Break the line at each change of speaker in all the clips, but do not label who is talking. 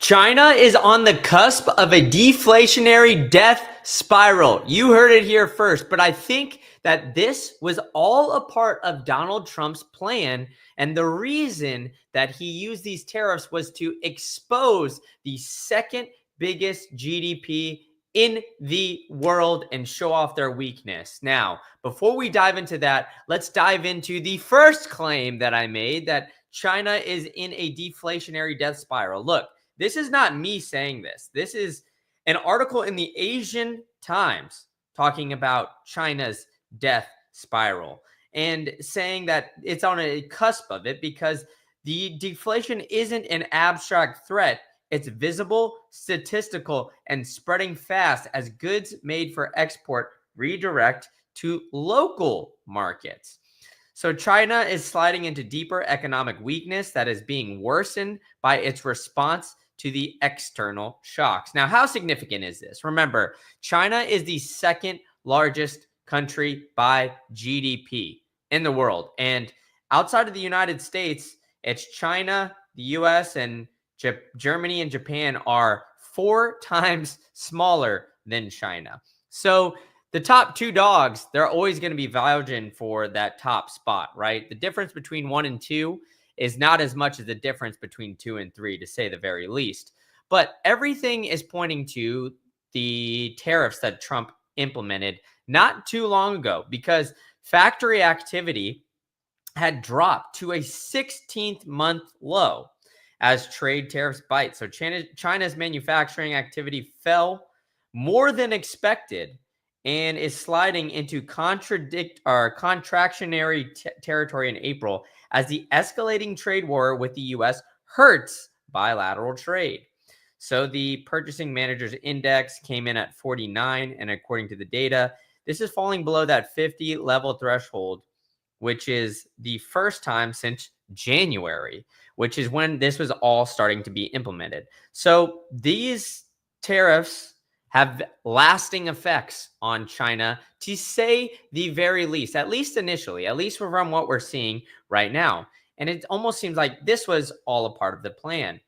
China is on the cusp of a deflationary death spiral. You heard it here first, but I think that this was all a part of Donald Trump's plan. And the reason that he used these tariffs was to expose the second biggest GDP in the world and show off their weakness. Now, before we dive into that, let's dive into the first claim that I made, that China is in a deflationary death spiral. Look, this is not me saying this. This is an article in the Asian Times talking about China's death spiral and saying that it's on a cusp of it because the deflation isn't an abstract threat. It's visible, statistical, and spreading fast as goods made for export redirect to local markets. So China is sliding into deeper economic weakness that is being worsened by its response to the external shocks. Now, how significant is this? Remember, China is the second largest country by GDP in the world. And outside of the United States, it's China, the US, and Germany and Japan are 4 times smaller than China. So the top 2 dogs, they're always going to be vying for that top spot, right? The difference between 1 and 2 is not as much as the difference between 2 and 3, to say the very least. But everything is pointing to the tariffs that Trump implemented not too long ago, because factory activity had dropped to a 16th month low as trade tariffs bite. So China's manufacturing activity fell more than expected and is sliding into contractionary territory in April as the escalating trade war with the U.S. hurts bilateral trade. So the Purchasing Managers Index came in at 49, and according to the data, this is falling below that 50 level threshold, which is the first time since January, which is when this was all starting to be implemented. So these tariffs have lasting effects on China, to say the very least, at least initially, at least from what we're seeing right now. And it almost seems like this was all a part of the plan.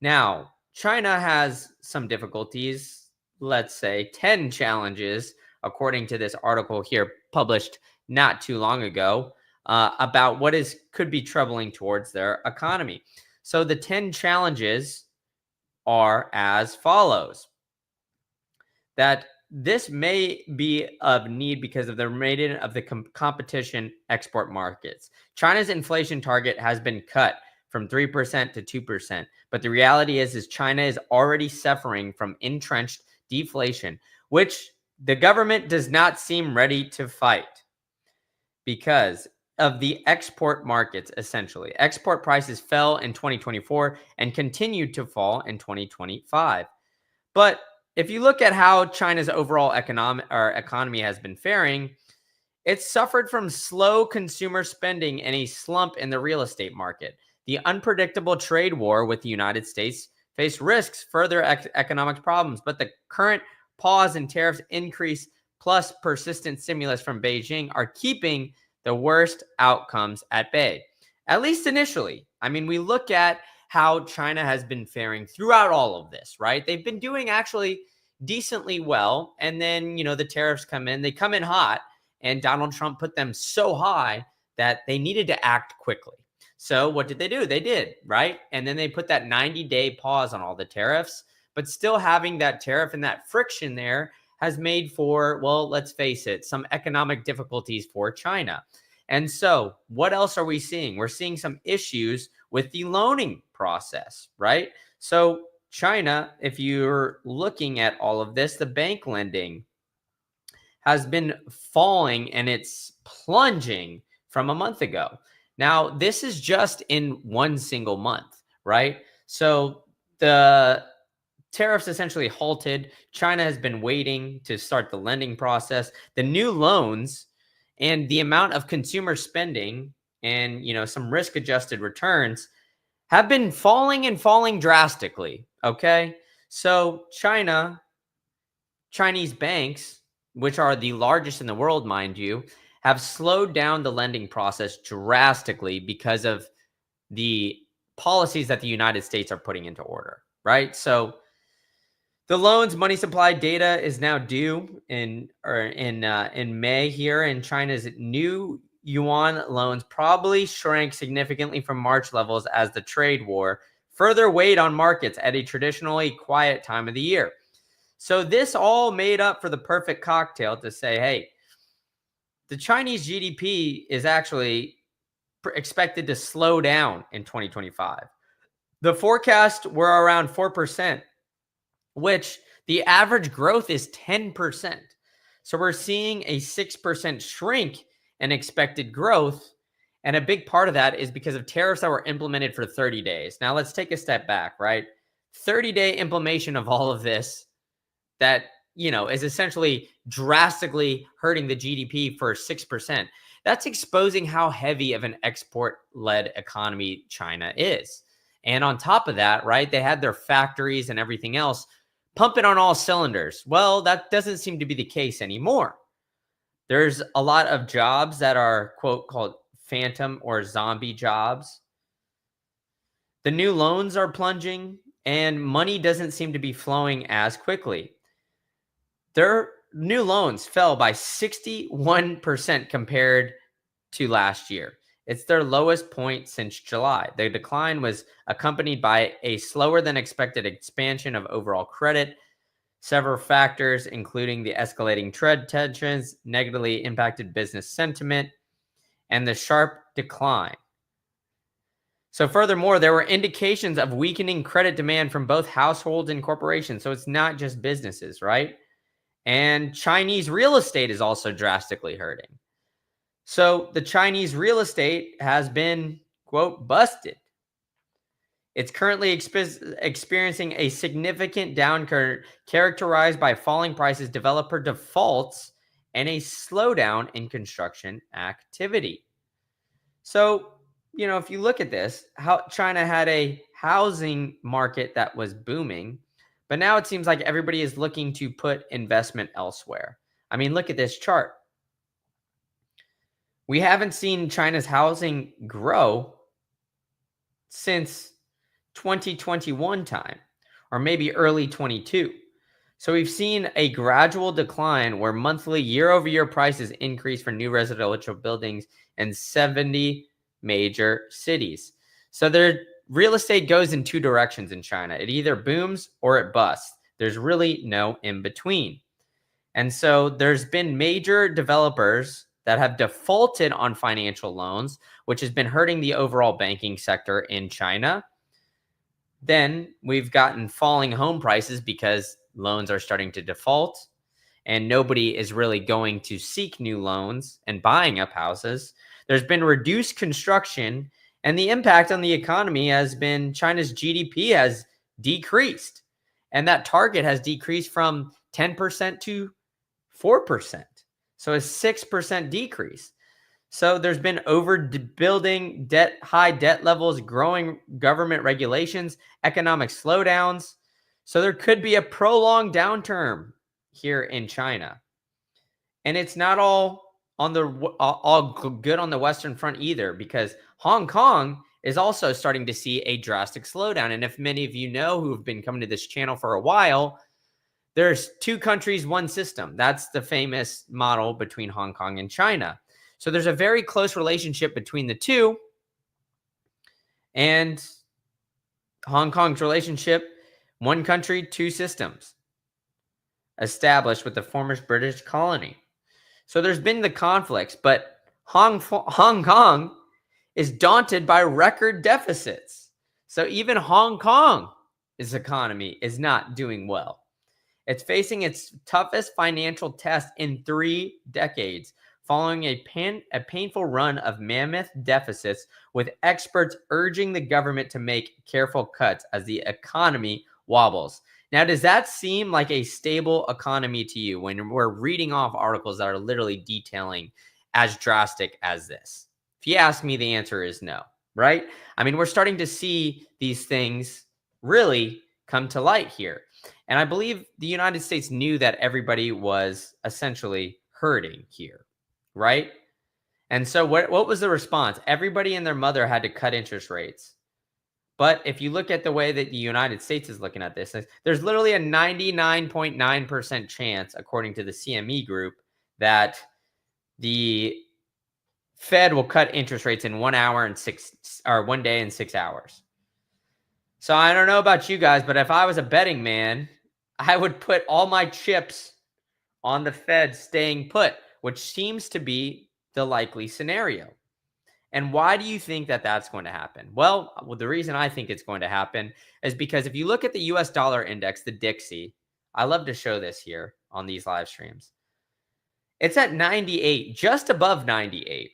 Now, China has some difficulties, let's say 10 challenges, according to this article here published not too long ago, about what could be troubling towards their economy. So the 10 challenges are as follows: that this may be of need because of the remaining of the competition export markets. China's inflation target has been cut from 3% to 2%. But the reality is China is already suffering from entrenched deflation, which the government does not seem ready to fight because of the export markets, essentially. Export prices fell in 2024 and continued to fall in 2025. But if you look at how China's overall economy has been faring, it's suffered from slow consumer spending and a slump in the real estate market. The unpredictable trade war with the United States faced risks further economic problems, but the current pause in tariffs increase plus persistent stimulus from Beijing are keeping the worst outcomes at bay, at least initially. I mean, we look at how China has been faring throughout all of this, right? They've been doing actually decently well. And then, the tariffs come in, they come in hot, and Donald Trump put them so high that they needed to act quickly. So what did they do? They did, right? And then they put that 90-day pause on all the tariffs, but still having that tariff and that friction there has made for, well, let's face it, some economic difficulties for China. And so what else are we seeing? We're seeing some issues with the loaning process, right? So China, if you're looking at all of this, the bank lending has been falling and it's plunging from a month ago. Now, this is just in one single month, right? So the tariffs essentially halted. China has been waiting to start the lending process. The new loans and the amount of consumer spending and, some risk-adjusted returns have been falling and falling drastically, okay? So Chinese banks, which are the largest in the world, mind you, have slowed down the lending process drastically because of the policies that the United States are putting into order, right? So the loans money supply data is now due in May here, and China's new yuan loans probably shrank significantly from March levels as the trade war further weighed on markets at a traditionally quiet time of the year. So this all made up for the perfect cocktail to say, hey, the Chinese GDP is actually expected to slow down in 2025. The forecasts were around 4%, which the average growth is 10%. So we're seeing a 6% shrink in expected growth. And a big part of that is because of tariffs that were implemented for 30 days. Now let's take a step back, right? 30-day implementation of all of this that, is essentially drastically hurting the GDP for 6%. That's exposing how heavy of an export-led economy China is. And on top of that, right, they had their factories and everything else pumping on all cylinders. Well, that doesn't seem to be the case anymore. There's a lot of jobs that are, quote, called phantom or zombie jobs. The new loans are plunging, and money doesn't seem to be flowing as quickly. Their new loans fell by 61% compared to last year. It's their lowest point since July. The decline was accompanied by a slower than expected expansion of overall credit. Several factors, including the escalating trade tensions, negatively impacted business sentiment and the sharp decline. So furthermore, there were indications of weakening credit demand from both households and corporations. So it's not just businesses, right? And Chinese real estate is also drastically hurting. So the Chinese real estate has been, quote, busted. It's currently experiencing a significant downturn characterized by falling prices, developer defaults, and a slowdown in construction activity. So, if you look at this, how China had a housing market that was booming, but now it seems like everybody is looking to put investment elsewhere. I mean, look at this chart. We haven't seen China's housing grow since 2021 time, or maybe early 22. So we've seen a gradual decline where monthly year-over-year prices increase for new residential buildings in 70 major cities. So their real estate goes in two directions in China. It either booms or it busts. There's really no in between. And so there's been major developers that have defaulted on financial loans, which has been hurting the overall banking sector in China. Then we've gotten falling home prices because loans are starting to default and nobody is really going to seek new loans and buying up houses. There's been reduced construction, and the impact on the economy has been China's GDP has decreased, and that target has decreased from 10% to 4%. So a 6% decrease. So there's been overbuilding, high debt levels, growing government regulations, economic slowdowns. So there could be a prolonged downturn here in China. And it's not all good on the Western Front either, because Hong Kong is also starting to see a drastic slowdown. And if many of you know who have been coming to this channel for a while, there's two countries, one system. That's the famous model between Hong Kong and China. So there's a very close relationship between the two. And Hong Kong's relationship, one country, two systems, established with the former British colony. So there's been the conflicts, but Hong Kong is daunted by record deficits. So even Hong Kong's economy is not doing well. It's facing its toughest financial test in 3 decades, following a painful run of mammoth deficits, with experts urging the government to make careful cuts as the economy wobbles. Now, does that seem like a stable economy to you when we're reading off articles that are literally detailing as drastic as this? If you ask me, the answer is no, right? I mean, we're starting to see these things really come to light here. And I believe the United States knew that everybody was essentially hurting here, right? And so what was the response? Everybody and their mother had to cut interest rates But if you look at the way that the United States is looking at this, there's literally a 99.9% chance, according to the CME group, that the Fed will cut interest rates in 1 hour and 1 day and 6 hours. So I don't know about you guys, but if I was a betting man, I would put all my chips on the Fed staying put, which seems to be the likely scenario. And why do you think that that's going to happen? Well, the reason I think it's going to happen is because if you look at the US dollar index, the DXY, I love to show this here on these live streams. It's at 98, just above 98.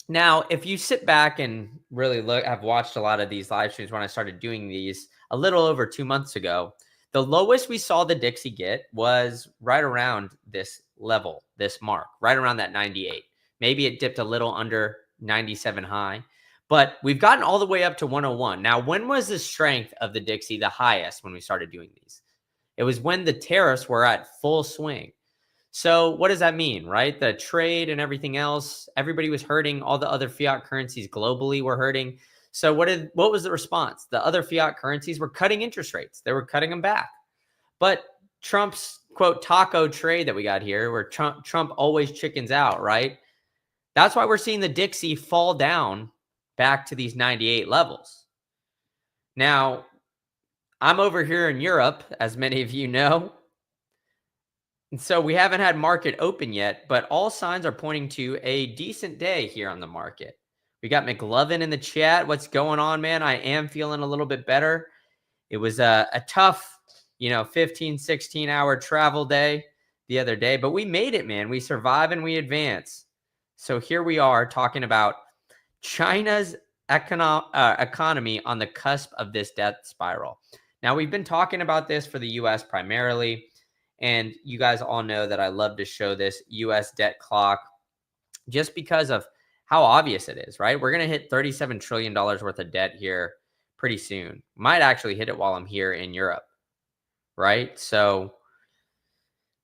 Now, if you sit back and really look, I've watched a lot of these live streams when I started doing these a little over 2 months ago. The lowest we saw the DXY get was right around this level, this mark, right around that 98. Maybe it dipped a little under 97 high, but we've gotten all the way up to 101. Now, when was the strength of the DXY the highest when we started doing these? It was when the tariffs were at full swing. So what does that mean, right? The trade and everything else, everybody was hurting. All the other fiat currencies globally were hurting. So what was the response? The other fiat currencies were cutting interest rates. They were cutting them back. But Trump's, quote, taco trade that we got here, where Trump always chickens out, right? That's why we're seeing the DXY fall down back to these 98 levels. Now, I'm over here in Europe, as many of you know. And so we haven't had market open yet, but all signs are pointing to a decent day here on the market. We got McLovin in the chat. What's going on, man? I am feeling a little bit better. It was a tough, 15, 16-hour travel day the other day, but we made it, man. We survive and we advance. So here we are talking about China's economy on the cusp of this death spiral. Now, we've been talking about this for the U.S. primarily, and you guys all know that I love to show this U.S. debt clock just because of how obvious it is, right? We're going to hit $37 trillion worth of debt here pretty soon. Might actually hit it while I'm here in Europe, right? So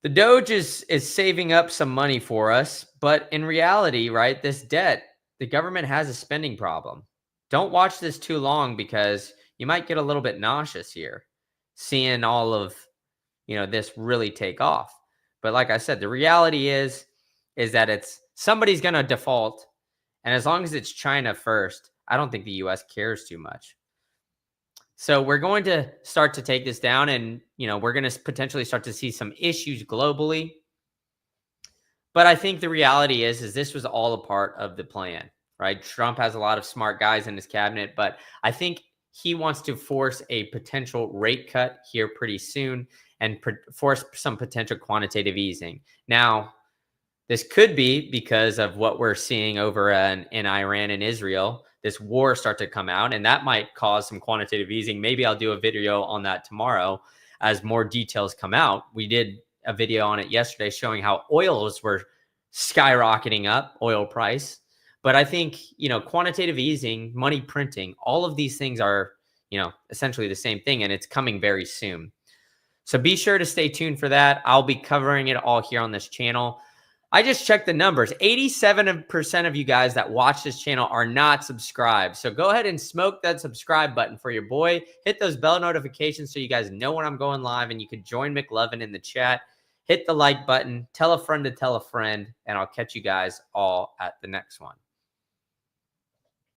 the Doge is saving up some money for us, but in reality, right, this debt, the government has a spending problem. Don't watch this too long because you might get a little bit nauseous here, seeing all of, this really take off. But like I said, the reality is that somebody's going to default. And as long as it's China first, I don't think the U.S. cares too much. So we're going to start to take this down, and, we're going to potentially start to see some issues globally. But I think the reality is this was all a part of the plan, right? Trump has a lot of smart guys in his cabinet, but I think he wants to force a potential rate cut here pretty soon and force some potential quantitative easing. Now, this could be because of what we're seeing over in Iran and Israel. This war start to come out, and that might cause some quantitative easing. Maybe I'll do a video on that tomorrow as more details come out. We did a video on it yesterday showing how oils were skyrocketing up, oil price. But I think, quantitative easing, money printing, all of these things are, essentially the same thing, and it's coming very soon. So be sure to stay tuned for that. I'll be covering it all here on this channel. I just checked the numbers. 87% of you guys that watch this channel are not subscribed. So go ahead and smoke that subscribe button for your boy. Hit those bell notifications so you guys know when I'm going live, and you can join McLovin in the chat. Hit the like button, tell a friend to tell a friend, and I'll catch you guys all at the next one.